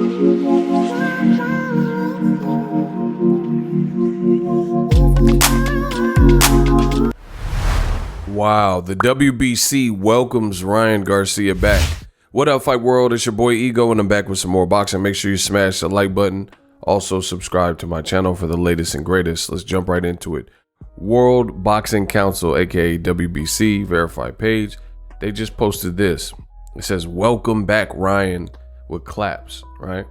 Wow, the WBC welcomes Ryan Garcia back. What up, Fight World? It's your boy Ego, and I'm back with some more boxing. Make sure you smash the like button. Also, subscribe to my channel for the latest and greatest. Let's jump right into it. World Boxing Council, aka WBC, verified page. They just posted this. It says, "Welcome back, Ryan," with claps, right?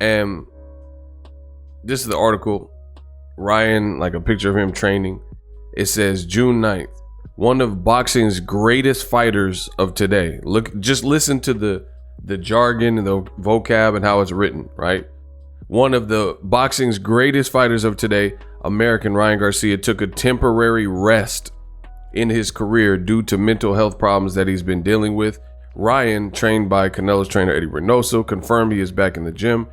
And this is the article. Ryan, like a picture of him training. It says, June 9th. One of boxing's greatest fighters of today. Just listen to the jargon and the vocab and how it's written, right? One of the boxing's greatest fighters of today, American Ryan Garcia, took a temporary rest in his career due to mental health problems that he's been dealing with. Ryan, trained by Canelo's trainer Eddie Reynoso, confirmed he is back in the gym,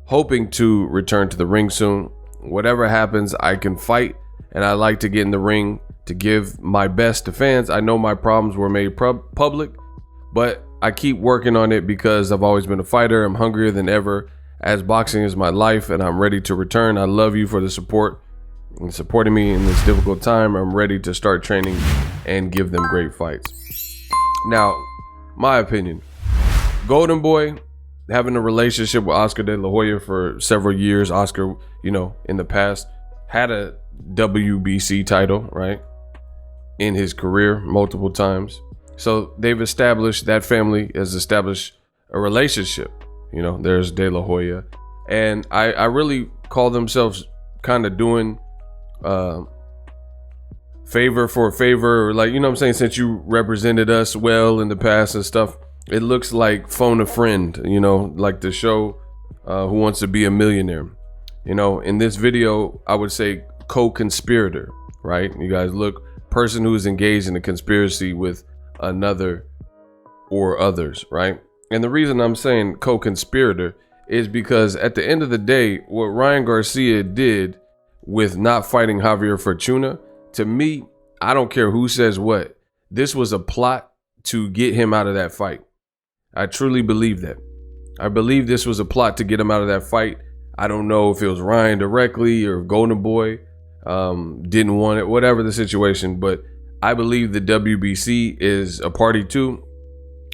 hoping to return to the ring soon. Whatever happens, I can fight, and I like to get in the ring to give my best to fans. I know my problems were made public, but I keep working on it because I've always been a fighter. I'm hungrier than ever, as boxing is my life, and I'm ready to return. I love you for the support and supporting me in this difficult time. I'm ready to start training and give them great fights. Now, my opinion, Golden Boy having a relationship with Oscar De La Hoya for several years. Oscar, in the past had a WBC title, right, in his career multiple times. So they've established, that family has established a relationship. There's De La Hoya, and I really call themselves kind of doing favor for a favor, like, what I'm saying, since you represented us well in the past and stuff. It looks like Phone a Friend, like the show Who Wants to Be a Millionaire. In this video, I would say co-conspirator, right? You guys look, person who is engaged in a conspiracy with another or others, right? And the reason I'm saying co-conspirator is because at the end of the day, what Ryan Garcia did with not fighting Javier Fortuna, to me, I don't care who says what, this was a plot to get him out of that fight. I truly believe that. I believe this was a plot to get him out of that fight. I don't know if it was Ryan directly or Golden Boy didn't want it, whatever the situation, but I believe the WBC is a party too,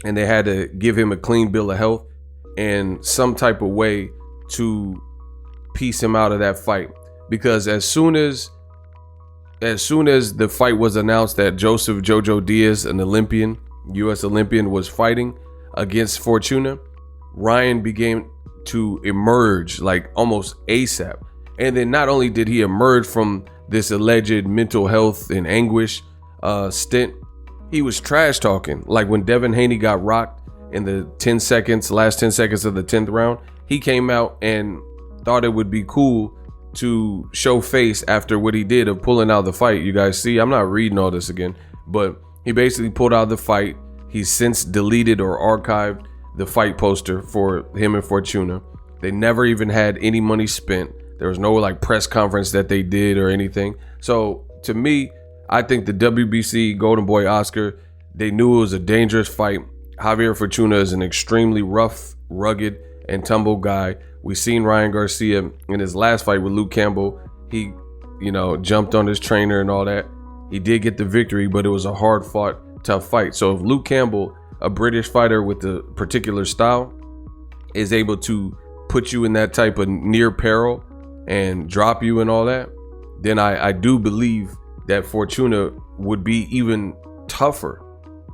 and they had to give him a clean bill of health and some type of way to piece him out of that fight. Because as soon as the fight was announced that Joseph Jojo Diaz, an Olympian, US Olympian, was fighting against Fortuna, Ryan began to emerge like almost ASAP. And then not only did he emerge from this alleged mental health and anguish stint, he was trash talking. Like when Devin Haney got rocked in the last 10 seconds of the 10th round, he came out and thought it would be cool to show face after what he did of pulling out the fight. You guys see, I'm not reading all this again, but he basically pulled out the fight. He's since deleted or archived the fight poster for him and Fortuna. They never even had any money spent. There was no press conference that they did or anything. So to me, I think the WBC, Golden Boy, Oscar, they knew it was a dangerous fight. Javier Fortuna is an extremely rough, rugged, and tumble guy. We seen Ryan Garcia in his last fight with Luke Campbell. He, jumped on his trainer and all that. He did get the victory, but it was a hard fought, tough fight. So if Luke Campbell, a British fighter with a particular style, is able to put you in that type of near peril and drop you and all that, then I do believe that Fortuna would be even tougher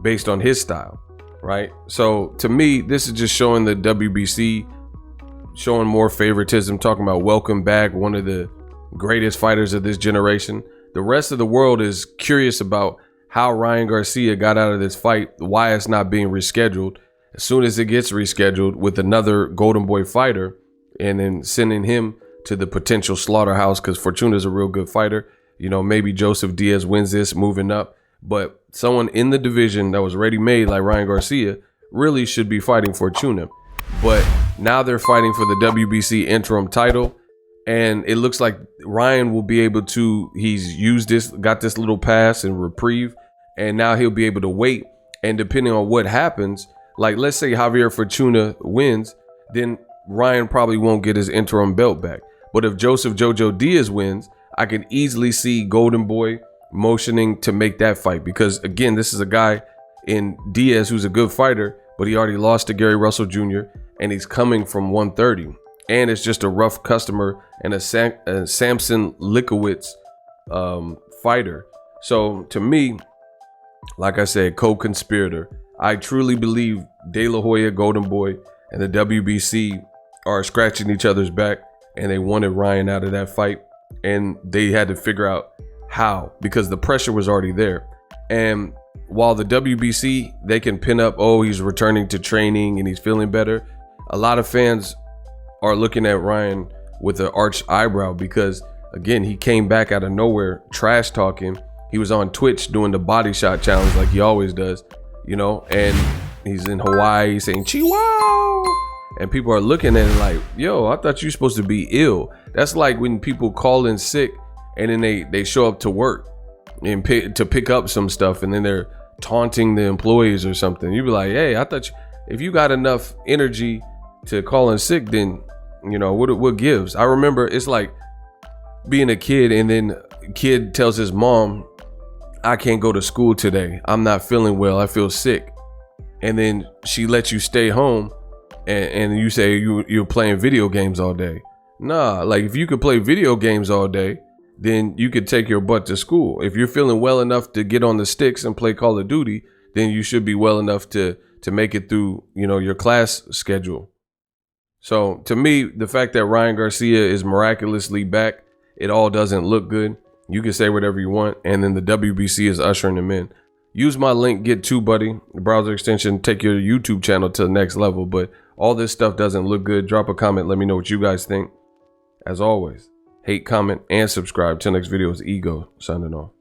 based on his style, right? So to me, this is just showing the WBC showing more favoritism, talking about welcome back one of the greatest fighters of this generation. The rest of the world is curious about how Ryan Garcia got out of this fight, why it's not being rescheduled. As soon as it gets rescheduled with another Golden Boy fighter, and then sending him to the potential slaughterhouse, because Fortuna's a real good fighter. Maybe Joseph Diaz wins this, moving up, but someone in the division that was ready made like Ryan Garcia really should be fighting Fortuna. But now they're fighting for the WBC interim title, and it looks like Ryan will be able to, he's got this little pass and reprieve, and now he'll be able to wait. And depending on what happens, like let's say Javier Fortuna wins, then Ryan probably won't get his interim belt back. But if Joseph Jojo Diaz wins, I can easily see Golden Boy motioning to make that fight, because again, this is a guy in Diaz who's a good fighter, but he already lost to Gary Russell Jr. and he's coming from 130, and it's just a rough customer and a Samson Likowitz fighter. So to me, like I said, co-conspirator. I truly believe De La Hoya, Golden Boy, and the WBC are scratching each other's back, and they wanted Ryan out of that fight, and they had to figure out how, because the pressure was already there. And while the WBC, they can pin up, oh, he's returning to training and he's feeling better, a lot of fans are looking at Ryan with an arched eyebrow, because again, he came back out of nowhere trash talking. He was on Twitch doing the body shot challenge like he always does, you know, and he's in Hawaii saying Chihuahua, and people are looking at him like, yo, I thought you were supposed to be ill. That's like when people call in sick and then they show up to work and to pick up some stuff, and then they're taunting the employees or something. You'd be like, hey, I thought if you got enough energy to call in sick, then, you know, what gives? I remember it's like being a kid, and then a kid tells his mom, I can't go to school today. I'm not feeling well. I feel sick. And then she lets you stay home, and you say you're playing video games all day. Nah, like if you could play video games all day, then you could take your butt to school. If you're feeling well enough to get on the sticks and play Call of Duty, then you should be well enough to make it through, you know, your class schedule. So to me, the fact that Ryan Garcia is miraculously back, it all doesn't look good. You can say whatever you want, and then the WBC is ushering him in. Use my link, get TUBEBUDDY, the browser extension, take your YouTube channel to the next level. But all this stuff doesn't look good. Drop a comment, let me know what you guys think. As always, hate, comment, and subscribe. Till next video, is Ego signing off.